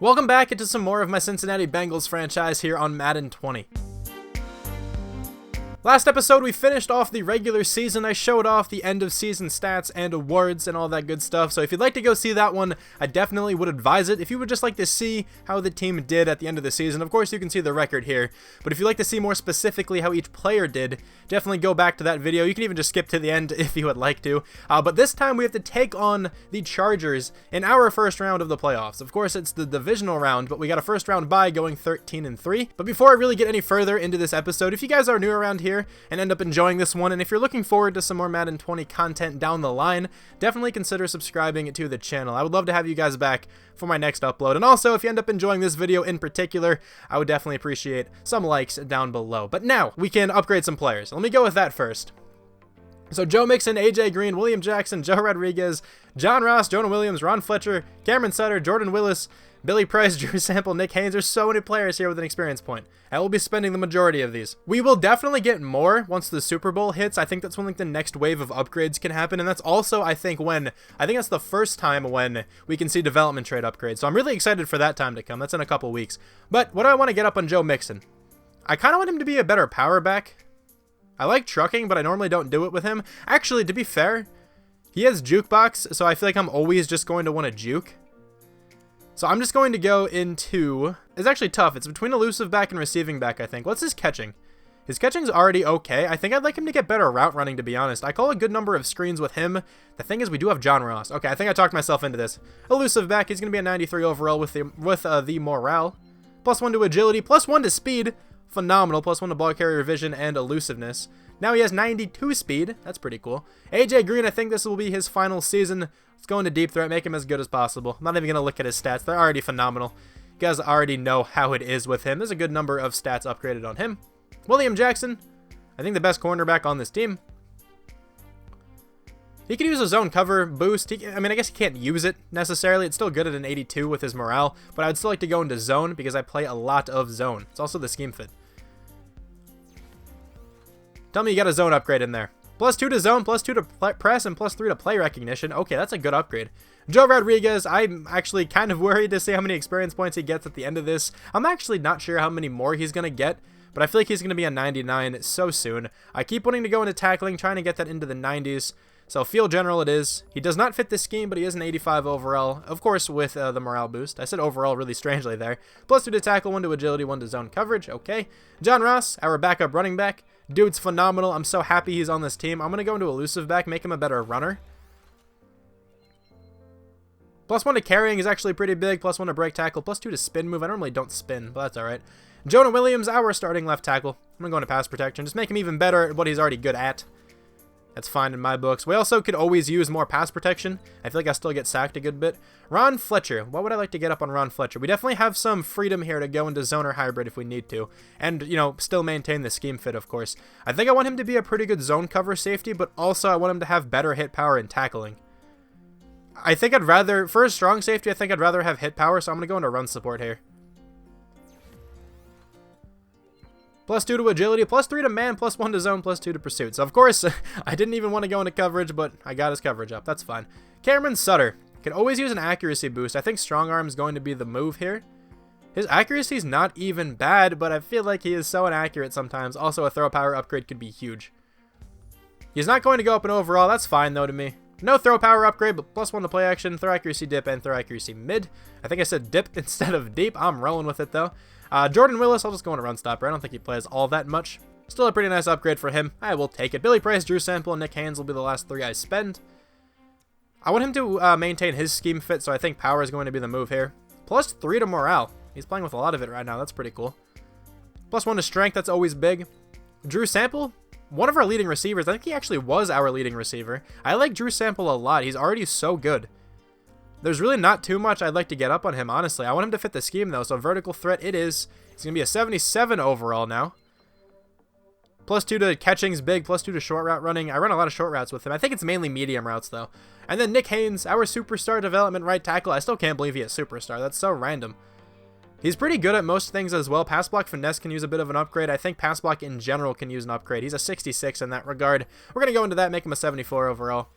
Welcome back into some more of my Cincinnati Bengals franchise here on Madden 20. Last episode, we finished off the regular season. I showed off the end of season stats and awards and all that good stuff. So if you'd like to go see that one, I definitely would advise it. If you would just like to see how the team did at the end of the season, of course you can see the record here. But if you'd like to see more specifically how each player did, definitely go back to that video. You can even just skip to the end if you would like to. But this time we have to take on the Chargers in our first round of the playoffs. Of course, it's the divisional round, but we got a first round bye going 13-3. But before I really get any further into this episode, if you guys are new around here and end up enjoying this one, and if you're looking forward to some more Madden 20 content down the line, definitely consider subscribing to the channel. I would love to have you guys back for my next upload. And also, if you end up enjoying this video in particular, I would definitely appreciate some likes down below. But now, we can upgrade some players. Let me go with that first. So Joe Mixon, AJ Green, William Jackson, Joe Rodriguez, John Ross, Jonah Williams, Ron Fletcher, Cameron Sutter, Jordan Willis, Billy Price, Drew Sample, Nick Haynes. There's so many players here with an experience point. I will be spending the majority of these. We will definitely get more once the Super Bowl hits. I think that's when the next wave of upgrades can happen. And that's also, I think that's the first time when we can see development trade upgrades. So I'm really excited for that time to come. That's in a couple weeks. But what do I want to get up on Joe Mixon? I kind of want him to be a better power back. I like trucking, but I normally don't do it with him. Actually, to be fair, he has jukebox, so I feel like I'm always just going to want to juke. So I'm just going to go into... It's actually tough. It's between elusive back and receiving back, I think. What's his catching? His catching's already okay. I think I'd like him to get better route running, to be honest. I call a good number of screens with him. The thing is, we do have John Ross. Okay, I think I talked myself into this. Elusive back. He's going to be a 93 overall with the morale. +1 to agility. +1 to speed. Phenomenal. +1 to ball carrier vision and elusiveness. Now he has 92 speed. That's pretty cool. AJ Green, I think this will be his final season. Let's go into deep threat, make him as good as possible. I'm not even going to look at his stats. They're already phenomenal. You guys already know how it is with him. There's a good number of stats upgraded on him. William Jackson, I think the best cornerback on this team. He could use a zone cover boost. I mean, I guess he can't use it necessarily. It's still good at an 82 with his morale, but I would still like to go into zone because I play a lot of zone. It's also the scheme fit. Tell me you got a zone upgrade in there. +2 to zone, +2 to press, and +3 to play recognition. Okay, that's a good upgrade. Joe Rodriguez, I'm actually kind of worried to see how many experience points he gets at the end of this. I'm actually not sure how many more he's going to get, but I feel like he's going to be a 99 so soon. I keep wanting to go into tackling, trying to get that into the 90s. So field general it is. He does not fit this scheme, but he is an 85 overall, of course with the morale boost. I said overall really strangely there. +2 to tackle, 1 to agility, 1 to zone coverage. Okay. John Ross, our backup running back. Dude's phenomenal. I'm so happy he's on this team. I'm going to go into elusive back, make him a better runner. +1 to carrying is actually pretty big. +1 to break tackle. +2 to spin move. I normally don't spin, but that's alright. Jonah Williams, our starting left tackle. I'm going to go into pass protection. Just make him even better at what he's already good at. That's fine in my books. We also could always use more pass protection. I feel like I still get sacked a good bit. Ron Fletcher. What would I like to get up on Ron Fletcher? We definitely have some freedom here to go into zone or hybrid if we need to. And, you know, still maintain the scheme fit, of course. I think I want him to be a pretty good zone cover safety, but also I want him to have better hit power and tackling. I think I'd rather, for a strong safety, I think I'd rather have hit power, so I'm going to go into run support here. +2 to agility, +3 to man, +1 to zone, +2 to pursuit. So, of course, I didn't even want to go into coverage, but I got his coverage up. That's fine. Cameron Sutter. Could always use an accuracy boost. I think strong arm is going to be the move here. His accuracy is not even bad, but I feel like he is so inaccurate sometimes. Also, a throw power upgrade could be huge. He's not going to go up in overall. That's fine, though, to me. No throw power upgrade, but +1 to play action, throw accuracy dip, and throw accuracy mid. I think I said dip instead of deep. I'm rolling with it, though. Jordan Willis, I'll just go into run stopper. I don't think he plays all that much. Still a pretty nice upgrade for him. I will take it. Billy Price, Drew Sample, and Nick Haynes will be the last 3 I spend. I want him to maintain his scheme fit, so I think power is going to be the move here. +3 to morale. He's playing with a lot of it right now. That's pretty cool. +1 to strength. That's always big. Drew Sample, one of our leading receivers. I think he actually was our leading receiver. I like Drew Sample a lot. He's already so good. There's really not too much I'd like to get up on him, honestly. I want him to fit the scheme, though, so vertical threat it is. He's going to be a 77 overall now. +2 to catching's big, +2 to short route running. I run a lot of short routes with him. I think it's mainly medium routes, though. And then Nick Haynes, our superstar development right tackle. I still can't believe he is superstar. That's so random. He's pretty good at most things as well. Pass block finesse can use a bit of an upgrade. I think pass block in general can use an upgrade. He's a 66 in that regard. We're going to go into that, make him a 74 overall.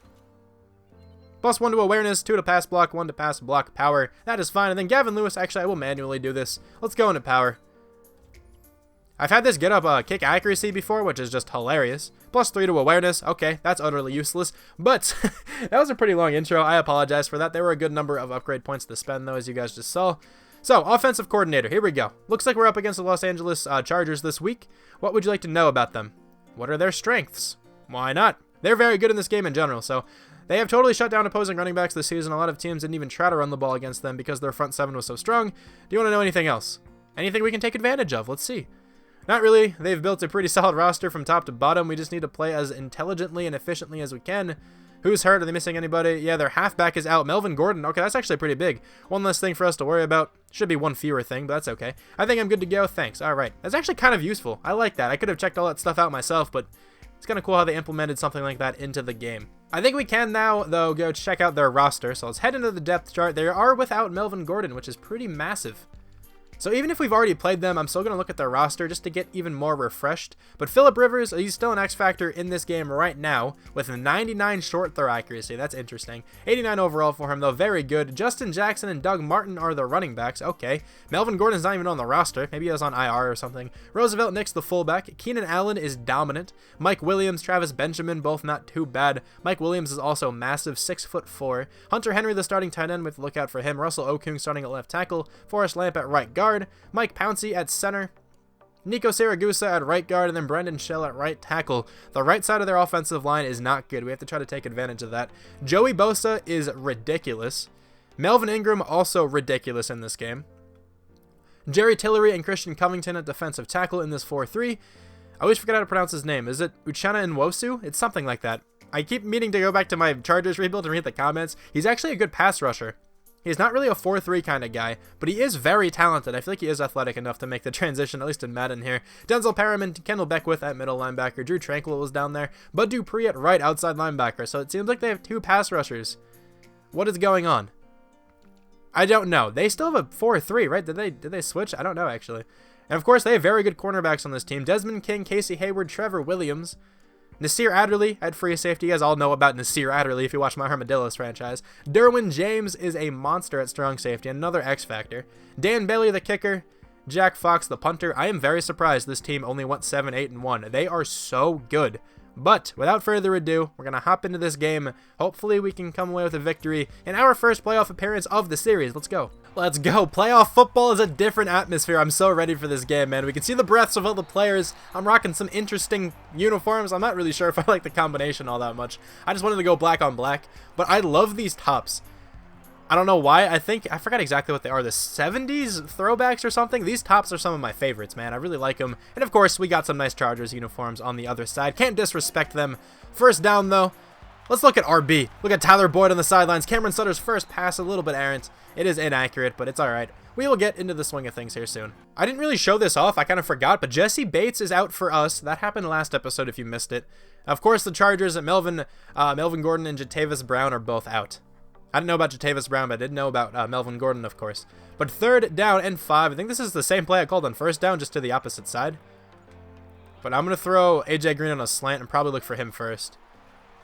+1 to awareness, 2 to pass block, 1 to pass block power. That is fine. And then Gavin Lewis, actually, I will manually do this. Let's go into power. I've had this get up kick accuracy before, which is just hilarious. +3 to awareness. Okay, that's utterly useless. But that was a pretty long intro. I apologize for that. There were a good number of upgrade points to spend, though, as you guys just saw. So, offensive coordinator. Here we go. Looks like we're up against the Los Angeles Chargers this week. What would you like to know about them? What are their strengths? Why not? They're very good in this game in general, so they have totally shut down opposing running backs this season. A lot of teams didn't even try to run the ball against them because their front seven was so strong. Do you want to know anything else? Anything we can take advantage of? Let's see. Not really. They've built a pretty solid roster from top to bottom. We just need to play as intelligently and efficiently as we can. Who's hurt? Are they missing anybody? Yeah, their halfback is out. Melvin Gordon. Okay, that's actually pretty big. One less thing for us to worry about. Should be one fewer thing, but that's okay. I think I'm good to go. Thanks. All right. That's actually kind of useful. I like that. I could have checked all that stuff out myself, but it's kind of cool how they implemented something like that into the game. I think we can now, though, go check out their roster. So let's head into the depth chart. They are without Melvin Gordon, which is pretty massive. So even if we've already played them, I'm still going to look at their roster just to get even more refreshed. But Phillip Rivers, he's still an X factor in this game right now with a 99 short throw accuracy. That's interesting. 89 overall for him, though. Very good. Justin Jackson and Doug Martin are the running backs. Okay. Melvin Gordon's not even on the roster. Maybe he was on IR or something. Roosevelt Nick's the fullback. Keenan Allen is dominant. Mike Williams, Travis Benjamin, both not too bad. Mike Williams is also massive, 6'4". Hunter Henry, the starting tight end, with look out for him. Russell Okung starting at left tackle. Forrest Lamp at right guard. Mike Pouncey at center, Nico Siragusa at right guard, and then Brendan Shell at right tackle. The right side of their offensive line is not good. We have to try to take advantage of that. Joey Bosa is ridiculous. Melvin Ingram also ridiculous in this game. Jerry Tillery and Christian Covington at defensive tackle in this 4-3. I always forget how to pronounce his name. Is it Uchenna Nwosu? It's something like that. I keep meaning to go back to my Chargers rebuild and read the comments. He's actually a good pass rusher. He's not really a 4-3 kind of guy, but he is very talented. I feel like he is athletic enough to make the transition, at least in Madden here. Denzel Perriman, Kendall Beckwith at middle linebacker. Drew Tranquil was down there. Bud Dupree at right outside linebacker. So it seems like they have two pass rushers. What is going on? I don't know. They still have a 4-3, right? Did they switch? I don't know, actually. And of course, they have very good cornerbacks on this team. Desmond King, Casey Hayward, Trevor Williams. Nasir Adderley at free safety. You guys all know about Nasir Adderley if you watch my Armadillos franchise. Derwin James is a monster at strong safety, another X factor. Dan Bailey, the kicker. Jack Fox, the punter. I am very surprised this team only went 7-8-1. They are so good. But without further ado, we're going to hop into this game. Hopefully we can come away with a victory in our first playoff appearance of the series. Let's go. Let's go. Playoff football is a different atmosphere. I'm so ready for this game, man. We can see the breaths of all the players. I'm rocking some interesting uniforms. I'm not really sure if I like the combination all that much. I just wanted to go black on black. But I love these tops. I don't know why. I forgot exactly what they are. The 70s throwbacks or something. These tops are some of my favorites, man. I really like them. And of course, we got some nice Chargers uniforms on the other side. Can't disrespect them. First down, though. Let's look at RB. Look at Tyler Boyd on the sidelines. Cameron Sutter's first pass, a little bit errant. It is inaccurate, but it's all right. We will get into the swing of things here soon. I didn't really show this off. I kind of forgot, but Jesse Bates is out for us. That happened last episode if you missed it. Of course, the Chargers and Melvin Gordon and Jatavis Brown are both out. I didn't know about Jatavis Brown, but I did know about Melvin Gordon, of course. But 3rd down and 5. I think this is the same play I called on 1st down, just to the opposite side. But I'm going to throw AJ Green on a slant and probably look for him first.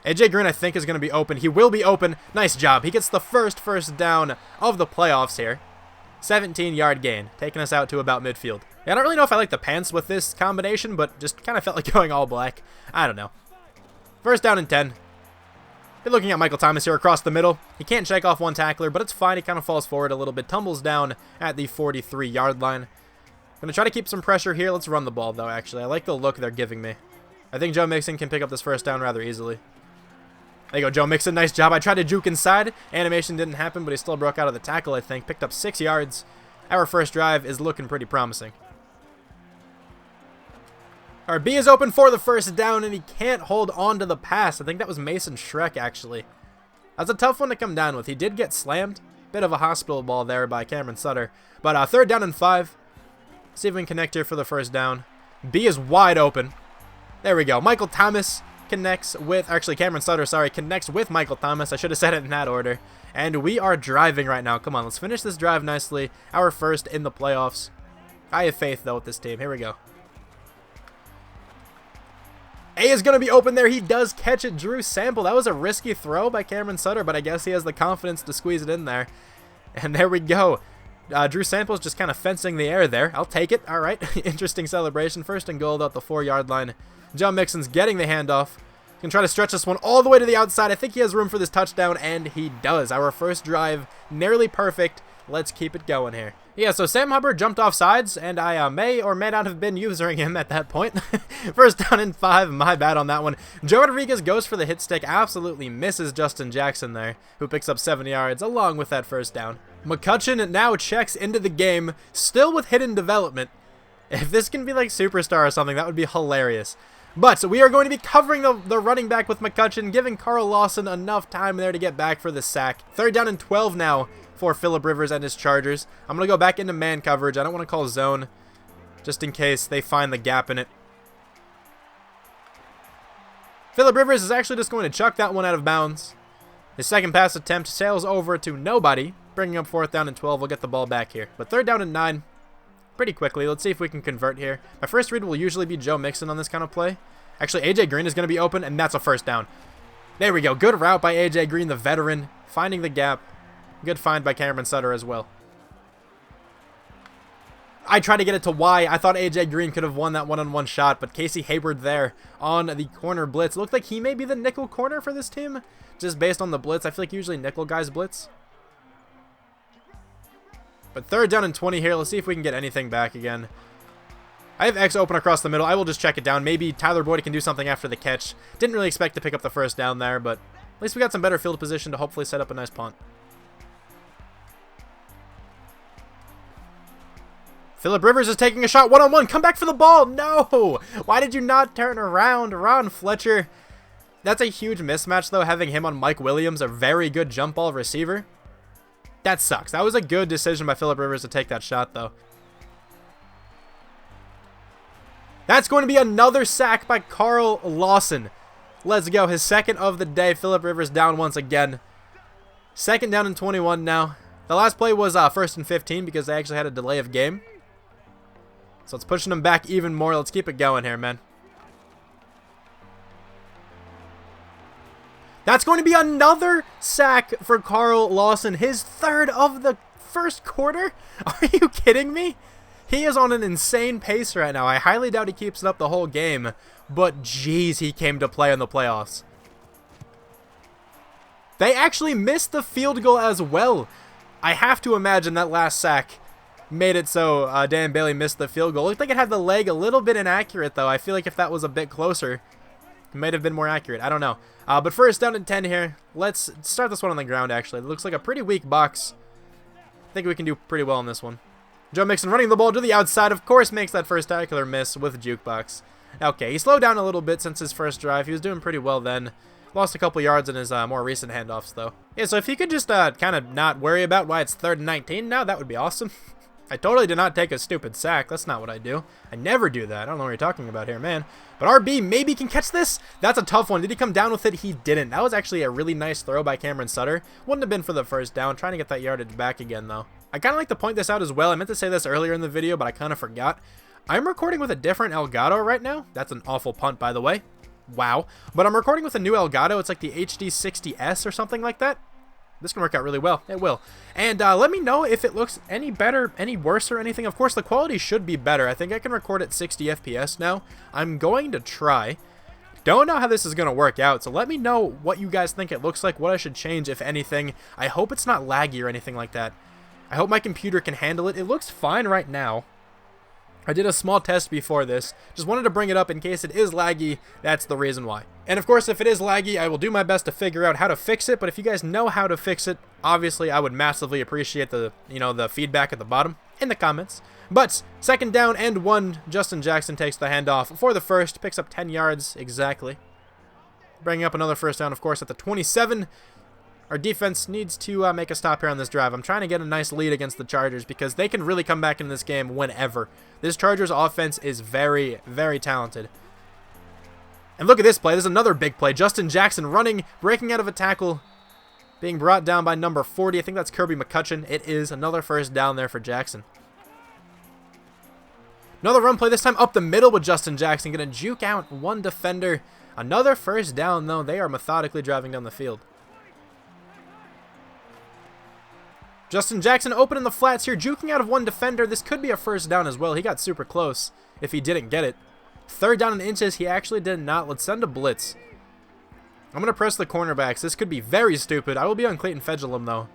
AJ Green, I think, is going to be open. He will be open. Nice job. He gets the first down of the playoffs here. 17-yard gain, taking us out to about midfield. Yeah, I don't really know if I like the pants with this combination, but just kind of felt like going all black. I don't know. 1st down and 10. Been looking at Michael Thomas here across the middle. He can't shake off one tackler, but it's fine. He kind of falls forward a little bit, tumbles down at the 43-yard line. I'm going to try to keep some pressure here. Let's run the ball, though, actually. I like the look they're giving me. I think Joe Mixon can pick up this 1st down rather easily. There you go, Joe Mixon. Nice job. I tried to juke inside. Animation didn't happen, but he still broke out of the tackle, I think. Picked up 6 yards. Our first drive is looking pretty promising. RB is open for the 1st down, and he can't hold on to the pass. I think that was Mason Schreck, actually. That's a tough one to come down with. He did get slammed. Bit of a hospital ball there by Cameron Sutter. But 3rd down and 5. See if we can connect here for the 1st down. B is wide open. There we go. Michael Thomas connects with, actually Cameron Sutter, sorry, connects with Michael Thomas. I should have said it in that order. And we are driving right now. Come on, let's finish this drive nicely. Our first in the playoffs. I have faith, though, with this team. Here we go. A is going to be open there. He does catch it. Drew Sample. That was a risky throw by Cameron Sutter, but I guess he has the confidence to squeeze it in there. And there we go. Drew Sample's just kind of fencing the air there. I'll take it. All right. Interesting celebration. First and goal at the 4-yard line. Joe Mixon's getting the handoff. He's going to try to stretch this one all the way to the outside. I think he has room for this touchdown, and he does. Our first drive, nearly perfect. Let's keep it going here. Yeah, so Sam Hubbard jumped off sides, and I may or may not have been using him at that point. First down and 5, my bad on that one. Joe Rodriguez goes for the hit stick, absolutely misses Justin Jackson there, who picks up 7 yards along with that first down. McCutcheon now checks into the game, still with hidden development. If this can be like Superstar or something, that would be hilarious. But so we are going to be covering the running back with McCutcheon, giving Carl Lawson enough time there to get back for the sack. Third down and 12 now for Phillip Rivers and his Chargers. I'm going to go back into man coverage. I don't want to call zone just in case they find the gap in it. Phillip Rivers is actually just going to chuck that one out of bounds. His second pass attempt sails over to nobody, bringing up fourth down and 12. We'll get the ball back here. But third down and 9 pretty quickly. Let's see if we can convert here. My first read will usually be Joe Mixon on this kind of play. Actually, AJ Green is going to be open, and that's a first down. There we go. Good route by AJ Green, the veteran, finding the gap. Good find by Cameron Sutter as well. I tried to get it to Y. I thought AJ Green could have won that one-on-one shot, but Casey Hayward there on the corner blitz. Looked like he may be the nickel corner for this team, just based on the blitz. I feel like usually nickel guys blitz. But third down and 20 here. Let's see if we can get anything back again. I have X open across the middle. I will just check it down. Maybe Tyler Boyd can do something after the catch. Didn't really expect to pick up the first down there, but at least we got some better field position to hopefully set up a nice punt. Phillip Rivers is taking a shot one-on-one. Come back for the ball. No! Why did you not turn around? Ron Fletcher. That's a huge mismatch, though, having him on Mike Williams, a very good jump ball receiver. That sucks. That was a good decision by Phillip Rivers to take that shot, though. That's going to be another sack by Carl Lawson. Let's go. His second of the day. Phillip Rivers down once again. Second down and 21 now. The last play was first and 15 because they actually had a delay of game. So it's pushing them back even more. Let's keep it going here, man. That's going to be another sack for Carl Lawson. His third of the first quarter? Are you kidding me? He is on an insane pace right now. I highly doubt he keeps it up the whole game. But geez, he came to play in the playoffs. They actually missed the field goal as well. I have to imagine that last sack made it so Dan Bailey missed the field goal. Looked like it had the leg a little bit inaccurate, though. I feel like if that was a bit closer, it might have been more accurate. I don't know. But first down and 10 here. Let's start this one on the ground, actually. It looks like a pretty weak box. I think we can do pretty well on this one. Joe Mixon running the ball to the outside. Of course, makes that first tackler miss with Jukebox. Okay, he slowed down a little bit since his first drive. He was doing pretty well then. Lost a couple yards in his more recent handoffs, though. Yeah, so if he could just kind of not worry about why it's 3rd and 19 now, that would be awesome. I totally did not take a stupid sack. That's not what I do. I never do that. I don't know what you're talking about here, man. But RB maybe can catch this. That's a tough one. Did he come down with it? He didn't. That was actually a really nice throw by Cameron Sutter. Wouldn't have been for the first down. Trying to get that yardage back again, though. I kind of like to point this out as well. I meant to say this earlier in the video, but I kind of forgot. I'm recording with a different Elgato right now. That's an awful punt, by the way. Wow. But I'm recording with a new Elgato. It's like the HD60S or something like that. This can work out really well. It will. And let me know if it looks any better, any worse or anything. Of course, the quality should be better. I think I can record at 60 FPS now. I'm going to try. Don't know how this is going to work out, so let me know what you guys think it looks like, what I should change, if anything. I hope it's not laggy or anything like that. I hope my computer can handle it. It looks fine right now. I did a small test before this. Just wanted to bring it up in case it is laggy. That's the reason why. And of course, if it is laggy, I will do my best to figure out how to fix it. But if you guys know how to fix it, obviously I would massively appreciate the feedback at the bottom in the comments. But second down and 1, Justin Jackson takes the handoff for the first, picks up 10 yards exactly. Bringing up another first down, of course, at the 27. Our defense needs to make a stop here on this drive. I'm trying to get a nice lead against the Chargers because they can really come back in this game whenever. This Chargers offense is very, very talented. And look at this play. This is another big play. Justin Jackson running, breaking out of a tackle, being brought down by number 40. I think that's Kirby McCutcheon. It is another first down there for Jackson. Another run play, this time up the middle with Justin Jackson. Going to juke out one defender. Another first down, though. They are methodically driving down the field. Justin Jackson open in the flats here, juking out of one defender. This could be a first down as well. He got super close if he didn't get it. Third down in inches. He actually did not. Let's send a blitz. I'm going to press the cornerbacks. This could be very stupid. I will be on Clayton Fedulum, though.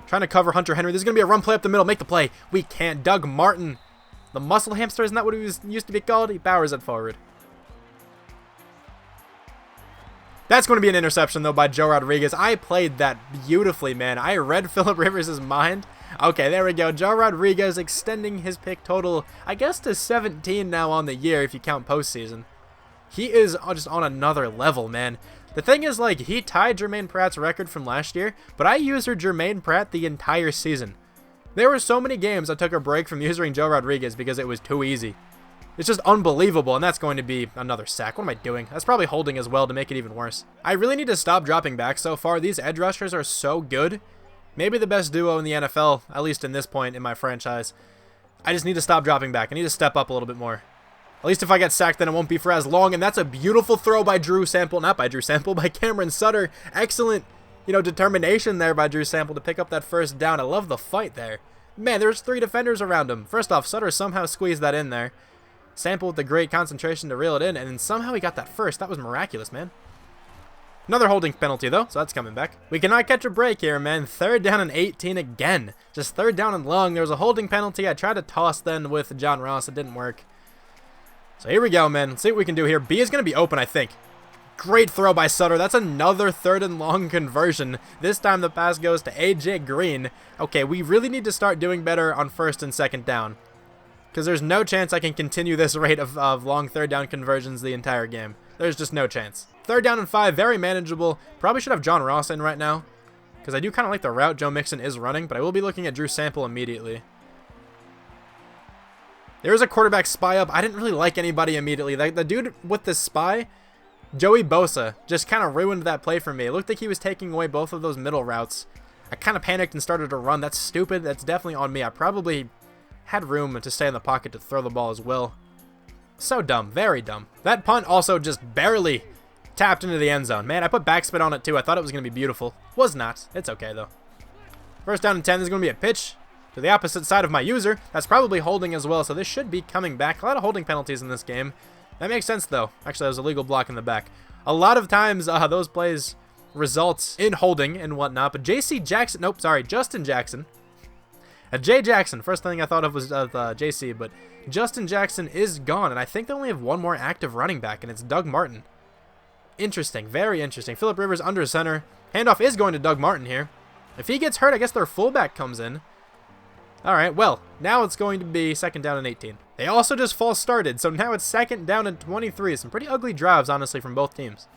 Trying to cover Hunter Henry. This is going to be a run play up the middle. Make the play. We can't. Doug Martin. The muscle hamster, isn't that what he used to be called? He powers it forward. That's going to be an interception, though, by Joe Rodriguez. I played that beautifully, man. I read Phillip Rivers' mind. Okay, there we go. Joe Rodriguez extending his pick total, I guess, to 17 now on the year, if you count postseason. He is just on another level, man. The thing is, like, he tied Jermaine Pratt's record from last year, but I used Jermaine Pratt the entire season. There were so many games I took a break from using Joe Rodriguez because it was too easy. It's just unbelievable, and that's going to be another sack. What am I doing? That's probably holding as well to make it even worse. I really need to stop dropping back so far. These edge rushers are so good. Maybe the best duo in the NFL, at least in this point in my franchise. I just need to stop dropping back. I need to step up a little bit more. At least if I get sacked, then it won't be for as long, and that's a beautiful throw by Drew Sample. Not by Drew Sample, by Cameron Sutter. Excellent, determination there by Drew Sample to pick up that first down. I love the fight there. Man, there's 3 defenders around him. First off, Sutter somehow squeezed that in there. Sample with the great concentration to reel it in, and then somehow he got that first. That was miraculous, man. Another holding penalty, though, so that's coming back. We cannot catch a break here, man. Third down and 18 again. Just third down and long. There was a holding penalty. I tried to toss then with John Ross. It didn't work. So here we go, man. Let's see what we can do here. B is going to be open, I think. Great throw by Sutter. That's another third and long conversion. This time the pass goes to AJ Green. Okay, we really need to start doing better on first and second down, because there's no chance I can continue this rate of long third down conversions the entire game. There's just no chance. Third down and 5, very manageable. Probably should have John Ross in right now, because I do kind of like the route Joe Mixon is running, but I will be looking at Drew Sample immediately. There is a quarterback spy up. I didn't really like anybody immediately. The dude with the spy, Joey Bosa, just kind of ruined that play for me. It looked like he was taking away both of those middle routes. I kind of panicked and started to run. That's stupid. That's definitely on me. I probably had room to stay in the pocket to throw the ball as well. So dumb. Very dumb. That punt also just barely tapped into the end zone. Man, I put backspin on it too. I thought it was going to be beautiful. Was not. It's okay, though. First down and 10. There's going to be a pitch to the opposite side of my user. That's probably holding as well, so this should be coming back. A lot of holding penalties in this game. That makes sense, though. Actually, that was a legal block in the back. A lot of times, those plays result in holding and whatnot, but Justin Jackson. Jay Jackson. First thing I thought of was JC, but Justin Jackson is gone, and I think they only have one more active running back, and it's Doug Martin. Interesting. Very interesting. Phillip Rivers under center. Handoff is going to Doug Martin here. If he gets hurt, I guess their fullback comes in. All right, well, now it's going to be second down and 18. They also just false started, so now it's second down and 23. Some pretty ugly drives, honestly, from both teams.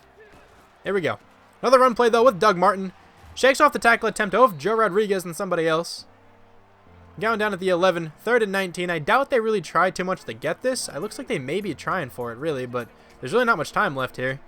Here we go. Another run play, though, with Doug Martin. Shakes off the tackle attempt of Joe Rodriguez and somebody else. Going down at the 11, third and 19. I doubt they really tried too much to get this. It looks like they may be trying for it, really, but there's really not much time left here.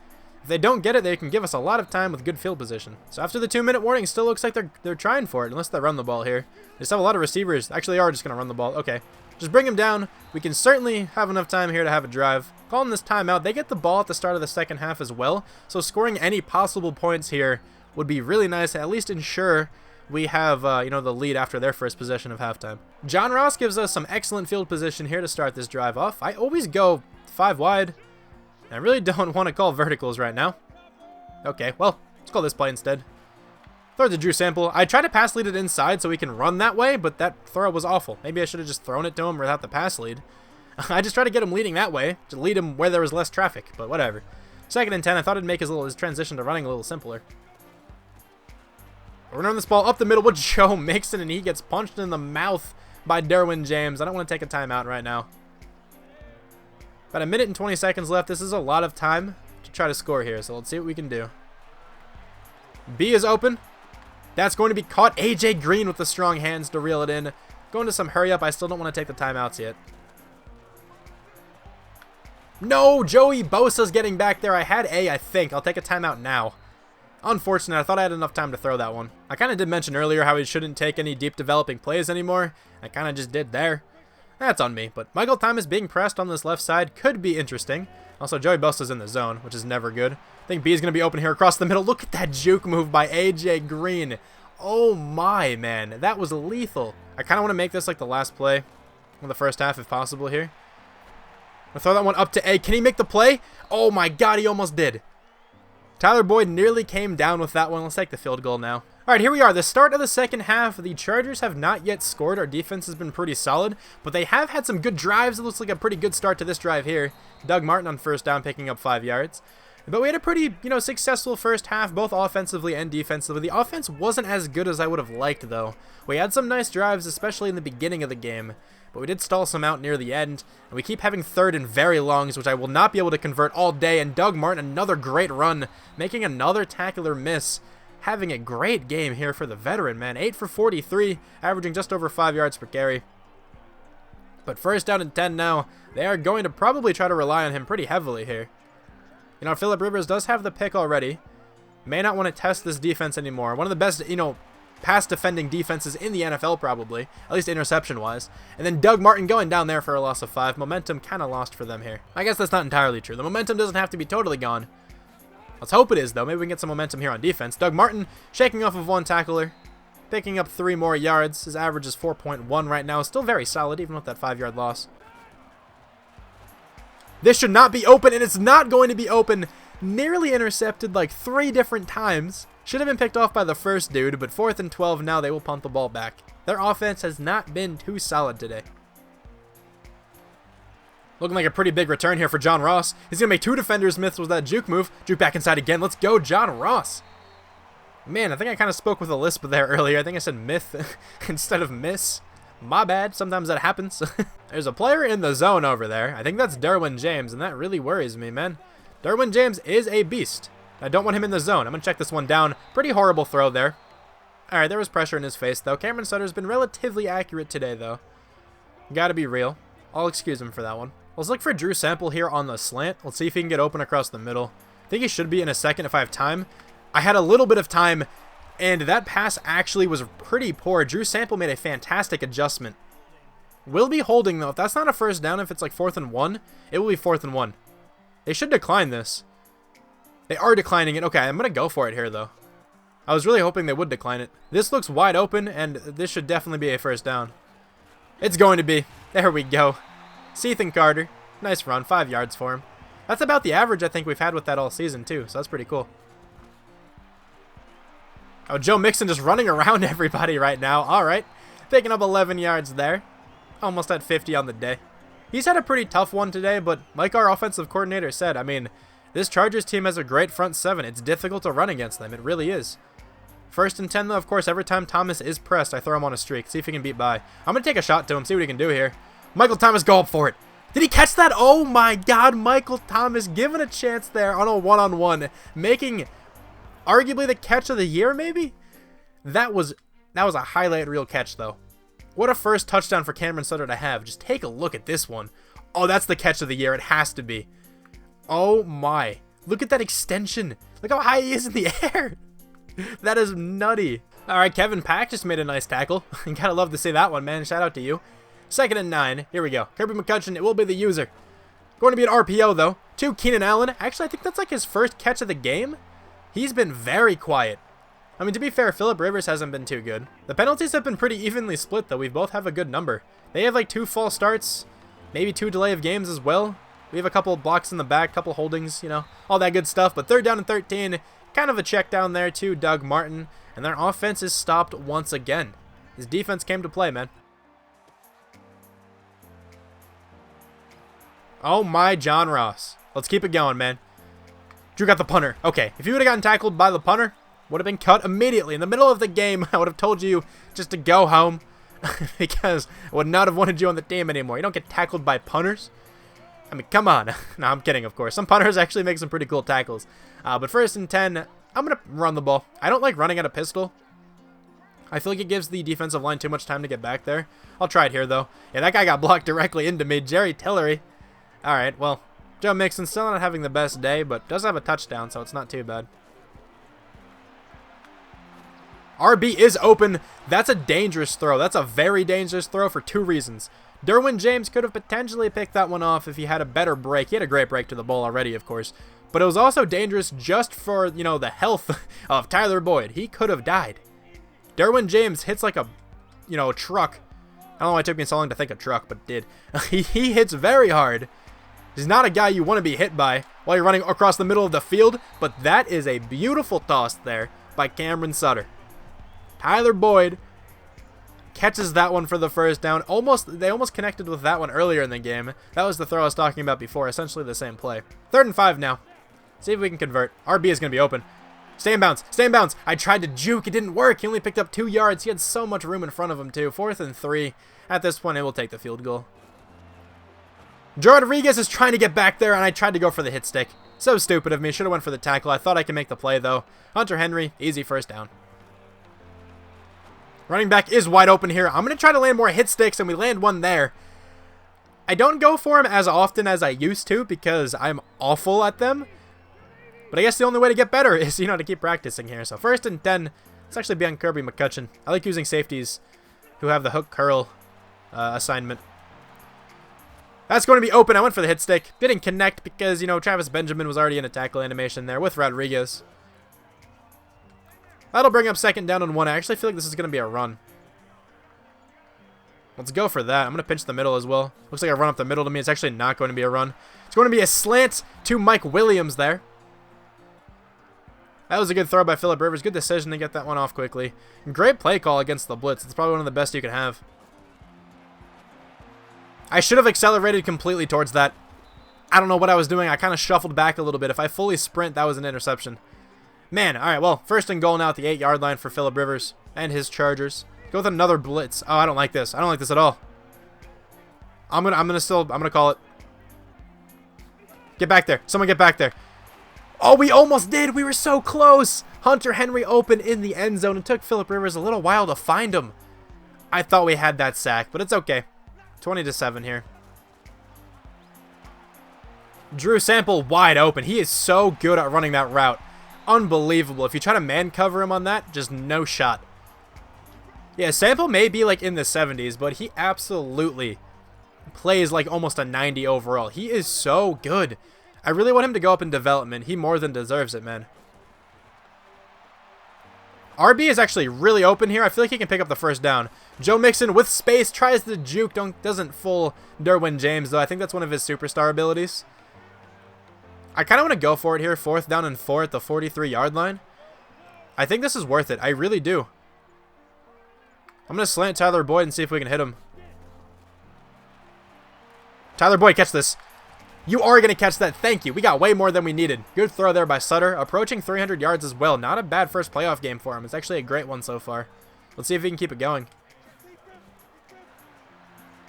If they don't get it, they can give us a lot of time with good field position. So after the 2-minute warning, it still looks like they're trying for it, unless they run the ball here. They just have a lot of receivers. Actually, they are just going to run the ball. Okay. Just bring him down. We can certainly have enough time here to have a drive. Calling this timeout. They get the ball at the start of the second half as well, so scoring any possible points here would be really nice to at least ensure we have, the lead after their first possession of halftime. John Ross gives us some excellent field position here to start this drive off. I always go 5 wide. I really don't want to call verticals right now. Okay, well, let's call this play instead. Throw to Drew Sample. I tried to pass lead it inside so we can run that way, but that throw was awful. Maybe I should have just thrown it to him without the pass lead. I just tried to get him leading that way, to lead him where there was less traffic, but whatever. Second and 10, I thought it'd make his transition to running a little simpler. We're running this ball up the middle with Joe Mixon, and he gets punched in the mouth by Derwin James. I don't want to take a timeout right now. About 1 minute and 20 seconds left. This is a lot of time to try to score here, so let's see what we can do. B is open. That's going to be caught. AJ Green with the strong hands to reel it in. Going to some hurry up. I still don't want to take the timeouts yet. No, Joey Bosa's getting back there. I had A, I think. I'll take a timeout now. Unfortunate. I thought I had enough time to throw that one. I kind of did mention earlier how he shouldn't take any deep developing plays anymore. I kind of just did there. That's on me, but Michael Thomas being pressed on this left side could be interesting. Also, Joey Bosa's in the zone, which is never good. I think B is going to be open here across the middle. Look at that juke move by A.J. Green. Oh my, man. That was lethal. I kind of want to make this like the last play of the first half if possible here. I'll throw that one up to A. Can he make the play? Oh my god, he almost did. Tyler Boyd nearly came down with that one. Let's take the field goal now. All right, here we are. The start of the second half. The Chargers have not yet scored. Our defense has been pretty solid, but they have had some good drives. It looks like a pretty good start to this drive here. Doug Martin on first down, picking up 5 yards. But we had a pretty, successful first half, both offensively and defensively. The offense wasn't as good as I would have liked, though. We had some nice drives, especially in the beginning of the game, but we did stall some out near the end, and we keep having third and very longs, which I will not be able to convert all day. And Doug Martin, another great run, making another tackler miss. Having a great game here for the veteran, man. 8 for 43, averaging just over 5 yards per carry. But first down and 10 now. They are going to probably try to rely on him pretty heavily here. Phillip Rivers does have the pick already. May not want to test this defense anymore. One of the best, pass defending defenses in the NFL probably, at least interception-wise. And then Doug Martin going down there for a loss of 5. Momentum kind of lost for them here. I guess that's not entirely true. The momentum doesn't have to be totally gone. Let's hope it is, though. Maybe we can get some momentum here on defense. Doug Martin shaking off of one tackler, picking up 3 more yards. His average is 4.1 right now. Still very solid, even with that 5-yard loss. This should not be open, and it's not going to be open. Nearly intercepted like 3 different times. Should have been picked off by the first dude, but 4th and 12 now. They will punt the ball back. Their offense has not been too solid today. Looking like a pretty big return here for John Ross. He's going to make 2 defenders miss with that juke move. Juke back inside again. Let's go, John Ross. Man, I think I kind of spoke with a lisp there earlier. I think I said myth instead of miss. My bad. Sometimes that happens. There's a player in the zone over there. I think that's Derwin James, and that really worries me, man. Derwin James is a beast. I don't want him in the zone. I'm going to check this one down. Pretty horrible throw there. All right, there was pressure in his face, though. Cameron Sutter's been relatively accurate today, though. Got to be real. I'll excuse him for that one. Let's look for Drew Sample here on the slant. Let's see if he can get open across the middle. I think he should be in a second if I have time. I had a little bit of time, and that pass actually was pretty poor. Drew Sample made a fantastic adjustment. Will be holding, though. If that's not a first down, if it's like 4th and 1, it will be 4th and 1. They should decline this. They are declining it. Okay, I'm going to go for it here, though. I was really hoping they would decline it. This looks wide open, and this should definitely be a first down. It's going to be. There we go. Ethan Carter. Nice run. 5 yards for him. That's about the average I think we've had with that all season, too, so that's pretty cool. Oh, Joe Mixon just running around everybody right now. All right. Picking up 11 yards there. Almost at 50 on the day. He's had a pretty tough one today, but like our offensive coordinator said, I mean, this Chargers team has a great front 7. It's difficult to run against them. It really is. 1st and 10, though, of course, every time Thomas is pressed, I throw him on a streak. See if he can beat by. I'm going to take a shot to him, see what he can do here. Michael Thomas, go up for it. Did he catch that? Oh, my God. Michael Thomas given a chance there on a one-on-one, making arguably the catch of the year, maybe? That was a highlight reel catch, though. What a first touchdown for Cameron Sutter to have. Just take a look at this one. Oh, that's the catch of the year. It has to be. Oh, my. Look at that extension. Look how high he is in the air. That is nutty. All right, Kevin Pack just made a nice tackle. You gotta love to see that one, man. Shout out to you. 2nd and 9. Here we go. Kirby McCutcheon, it will be the user. Going to be an RPO, though. To Keenan Allen. Actually, I think that's like his first catch of the game. He's been very quiet. I mean, to be fair, Phillip Rivers hasn't been too good. The penalties have been pretty evenly split, though. We both have a good number. They have like 2 false starts, maybe 2 delay of games as well. We have a couple blocks in the back, couple holdings, all that good stuff. But 3rd down and 13, kind of a check down there to Doug Martin. And their offense is stopped once again. His defense came to play, man. Oh my, John Ross. Let's keep it going, man. Drew got the punter. Okay, if you would have gotten tackled by the punter, would have been cut immediately. In the middle of the game, I would have told you just to go home because I would not have wanted you on the team anymore. You don't get tackled by punters. I mean, come on. No, I'm kidding, of course. Some punters actually make some pretty cool tackles. But 1st and 10, I'm going to run the ball. I don't like running at a pistol. I feel like it gives the defensive line too much time to get back there. I'll try it here, though. Yeah, that guy got blocked directly into me. Jerry Tillery. All right, well, Joe Mixon still not having the best day, but does have a touchdown, so it's not too bad. RB is open. That's a dangerous throw. That's a very dangerous throw for 2 reasons. Derwin James could have potentially picked that one off if he had a better break. He had a great break to the ball already, of course. But it was also dangerous just for, you know, the health of Tyler Boyd. He could have died. Derwin James hits like a, you know, truck. I don't know why it took me so long to think a truck, but it did. He hits very hard. He's not a guy you want to be hit by while you're running across the middle of the field, but that is a beautiful toss there by Cameron Sutter. Tyler Boyd catches that one for the first down. They almost connected with that one earlier in the game. That was the throw I was talking about before, essentially the same play. 3rd and 5 now. See if we can convert. RB is going to be open. Stay in bounds. Stay in bounds. I tried to juke. It didn't work. He only picked up 2 yards. He had so much room in front of him, too. 4th and 3. At this point, it will take the field goal. Joe Rodriguez is trying to get back there, and I tried to go for the hit stick. So stupid of me. Should have went for the tackle. I thought I could make the play, though. Hunter Henry, easy first down. Running back is wide open here. I'm going to try to land more hit sticks, and we land one there. I don't go for him as often as I used to because I'm awful at them. But I guess the only way to get better is, you know, to keep practicing here. So 1st and 10. Let's actually be on Kirby McCutcheon. I like using safeties who have the hook curl assignment. That's going to be open. I went for the hit stick. Didn't connect because, you know, Travis Benjamin was already in a tackle animation there with Rodriguez. That'll bring up 2nd down and 1. I actually feel like this is going to be a run. Let's go for that. I'm going to pinch the middle as well. Looks like a run up the middle to me. It's actually not going to be a run. It's going to be a slant to Mike Williams there. That was a good throw by Phillip Rivers. Good decision to get that one off quickly. Great play call against the blitz. It's probably one of the best you can have. I should have accelerated completely towards that. I don't know what I was doing. I kind of shuffled back a little bit. If I fully sprint, that was an interception. Man, all right, well, 1st and goal now at the 8-yard line for Phillip Rivers and his Chargers. Go with another blitz. Oh, I don't like this. I don't like this at all. I'm gonna call it. Get back there. Someone get back there. Oh, we almost did. We were so close. Hunter Henry open in the end zone. It took Phillip Rivers a little while to find him. I thought we had that sack, but it's okay. 20-7 here. Drew Sample wide open. He is so good at running that route. Unbelievable. If you try to man cover him on that, just no shot. Yeah, Sample may be like in the 70s, but he absolutely plays like almost a 90 overall. He is so good. I really want him to go up in development. He more than deserves it, man. RB is actually really open here. I feel like he can pick up the first down. Joe Mixon with space tries to juke. Doesn't fool Derwin James, though. I think that's one of his superstar abilities. I kind of want to go for it here. 4th down and 4 at the 43-yard line. I think this is worth it. I really do. I'm going to slant Tyler Boyd and see if we can hit him. Tyler Boyd, catch this. You are going to catch that. Thank you. We got way more than we needed. Good throw there by Sutter. Approaching 300 yards as well. Not a bad first playoff game for him. It's actually a great one so far. Let's see if he can keep it going.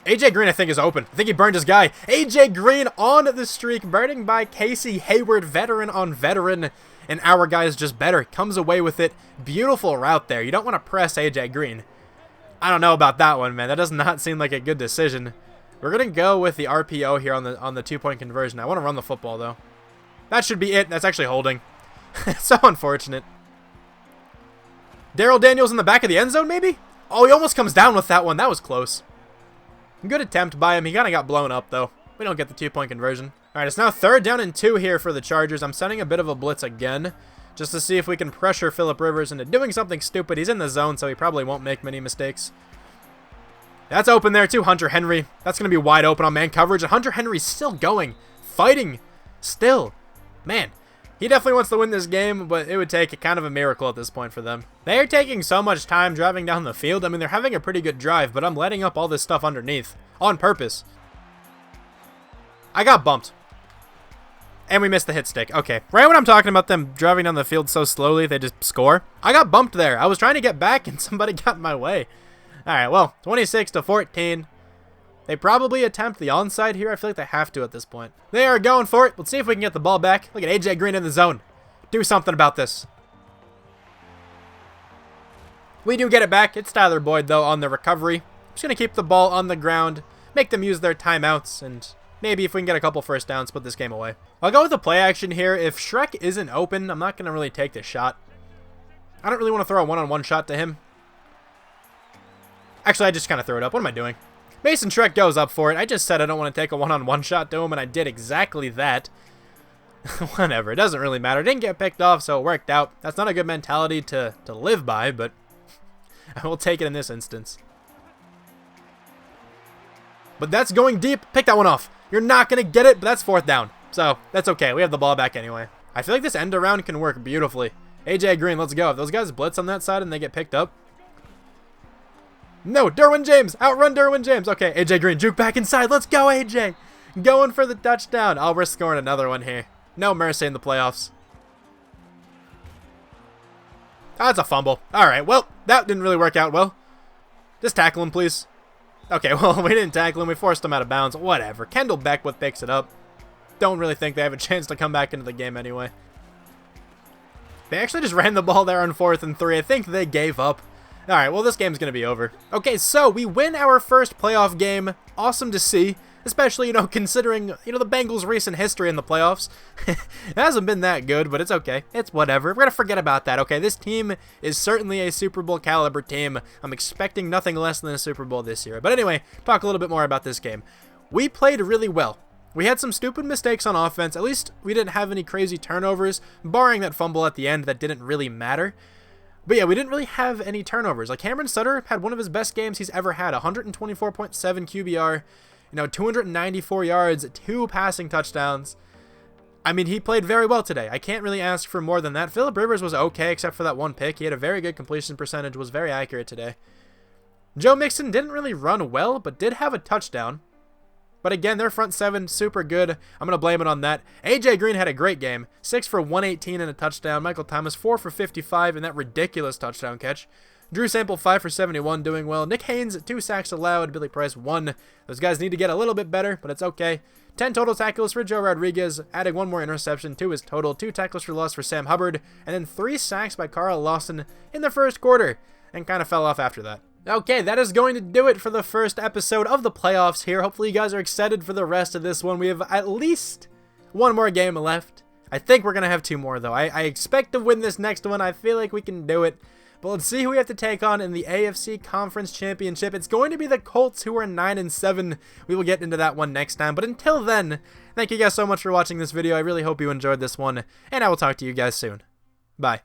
AJ Green, I think, is open. I think he burned his guy. AJ Green on the streak. Burning by Casey Hayward. Veteran on veteran. And our guy is just better. Comes away with it. Beautiful route there. You don't want to press AJ Green. I don't know about that one, man. That does not seem like a good decision. We're going to go with the RPO here on the 2-point conversion. I want to run the football, though. That should be it. That's actually holding. So unfortunate. Darrell Daniels in the back of the end zone, maybe? Oh, he almost comes down with that one. That was close. Good attempt by him. He kind of got blown up, though. We don't get the 2-point conversion. All right, it's now 3rd down and 2 here for the Chargers. I'm sending a bit of a blitz again, just to see if we can pressure Phillip Rivers into doing something stupid. He's in the zone, so he probably won't make many mistakes. That's open there, too. Hunter Henry. That's going to be wide open on man coverage. And Hunter Henry's still going. Fighting. Still. Man, he definitely wants to win this game, but it would take kind of a miracle at this point for them. They are taking so much time driving down the field. I mean, they're having a pretty good drive, but I'm letting up all this stuff underneath. On purpose. I got bumped. And we missed the hit stick. Okay. Right when I'm talking about them driving down the field so slowly, they just score. I got bumped there. I was trying to get back, and somebody got in my way. All right, well, 26-14. They probably attempt the onside here. I feel like they have to at this point. They are going for it. Let's see if we can get the ball back. Look at AJ Green in the zone. Do something about this. We do get it back. It's Tyler Boyd, though, on the recovery. I'm just going to keep the ball on the ground, make them use their timeouts, and maybe if we can get a couple first downs, put this game away. I'll go with the play action here. If Shrek isn't open, I'm not going to really take this shot. I don't really want to throw a one-on-one shot to him. Actually, I just kind of threw it up. What am I doing? Mason Trek goes up for it. I just said I don't want to take a one-on-one shot to him, and I did exactly that. Whatever, it doesn't really matter. Didn't get picked off, so it worked out. That's not a good mentality to live by, but I will take it in this instance. But that's going deep. Pick that one off. You're not going to get it, but that's 4th down. So, that's okay. We have the ball back anyway. I feel like this end around can work beautifully. AJ Green, let's go. If those guys blitz on that side and they get picked up. No, Derwin James. Outrun Derwin James. Okay, AJ Green, juke back inside. Let's go, AJ. Going for the touchdown. Oh, we're scoring another one here. No mercy in the playoffs. Oh, that's a fumble. All right, well, that didn't really work out well. Just tackle him, please. Okay, well, we didn't tackle him. We forced him out of bounds. Whatever. Kendall Beckwith picks it up. Don't really think they have a chance to come back into the game anyway. They actually just ran the ball there on 4th and 3. I think they gave up. All right, well, this game's going to be over. Okay, so we win our first playoff game. Awesome to see. Especially, considering, the Bengals' recent history in the playoffs. It hasn't been that good, but it's okay. It's whatever. We're going to forget about that, okay? This team is certainly a Super Bowl caliber team. I'm expecting nothing less than a Super Bowl this year. But anyway, talk a little bit more about this game. We played really well. We had some stupid mistakes on offense. At least we didn't have any crazy turnovers, barring that fumble at the end that didn't really matter. But yeah, we didn't really have any turnovers. Like, Cameron Sutter had one of his best games he's ever had. 124.7 QBR. 294 yards, 2 passing touchdowns. I mean, he played very well today. I can't really ask for more than that. Phillip Rivers was okay, except for that one pick. He had a very good completion percentage, was very accurate today. Joe Mixon didn't really run well, but did have a touchdown. But again, their front 7, super good. I'm going to blame it on that. AJ Green had a great game. 6 for 118 and a touchdown. Michael Thomas, 4 for 55 and that ridiculous touchdown catch. Drew Sample, 5 for 71, doing well. Nick Haynes, 2 sacks allowed. Billy Price, 1. Those guys need to get a little bit better, but it's okay. 10 total tackles for Joe Rodriguez, adding 1 more interception to his total. 2 tackles for loss for Sam Hubbard, and then 3 sacks by Carl Lawson in the first quarter, and kind of fell off after that. Okay, that is going to do it for the first episode of the playoffs here. Hopefully you guys are excited for the rest of this one. We have at least 1 more game left. I think we're going to have 2 more, though. I expect to win this next one. I feel like we can do it. But let's see who we have to take on in the AFC Conference Championship. It's going to be the Colts, who are 9-7. We will get into that one next time. But until then, thank you guys so much for watching this video. I really hope you enjoyed this one, and I will talk to you guys soon. Bye.